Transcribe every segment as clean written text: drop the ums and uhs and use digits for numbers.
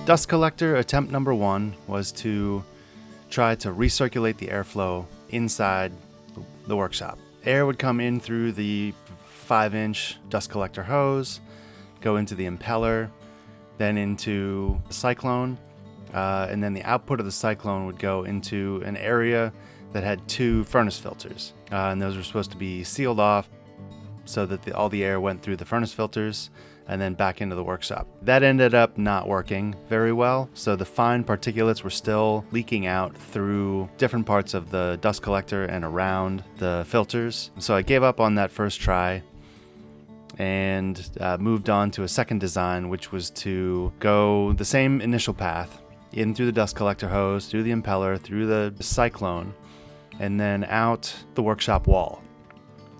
Dust collector attempt number 1 was to try to recirculate the airflow inside the workshop. Air would come in through the 5-inch dust collector hose, go into the impeller, then into the cyclone, and then the output of the cyclone would go into an area that had 2 furnace filters, and those were supposed to be sealed off so that all the air went through the furnace filters and then back into the workshop. That ended up not working very well, so the fine particulates were still leaking out through different parts of the dust collector and around the filters. So I gave up on that first try and moved on to a second design, which was to go the same initial path in through the dust collector hose, through the impeller, through the cyclone, and then out the workshop wall.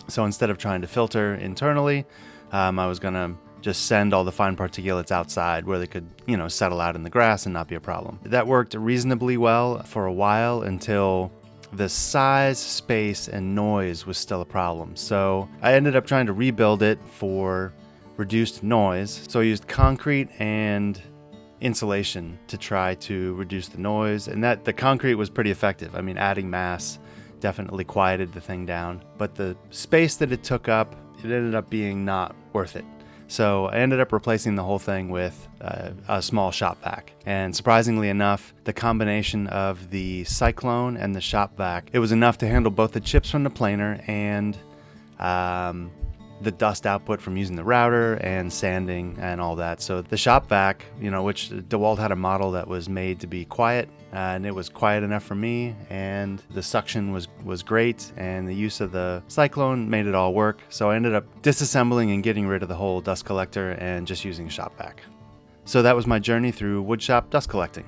So instead of trying to filter internally, I was gonna just send all the fine particulates outside where they could, settle out in the grass and not be a problem. That worked reasonably well for a while until the size, space, and noise was still a problem. So I ended up trying to rebuild it for reduced noise. So I used concrete and insulation to try to reduce the noise, and the concrete was pretty effective. I mean, adding mass definitely quieted the thing down, but the space that it took up, it ended up being not worth it. So I ended up replacing the whole thing with a small shop vac. And surprisingly enough, the combination of the cyclone and the shop vac, it was enough to handle both the chips from the planer and the dust output from using the router and sanding and all that. So the shop vac, which DeWalt had a model that was made to be quiet, and it was quiet enough for me, and the suction was great, and the use of the cyclone made it all work. So I ended up disassembling and getting rid of the whole dust collector and just using shop vac. So that was my journey through woodshop dust collecting.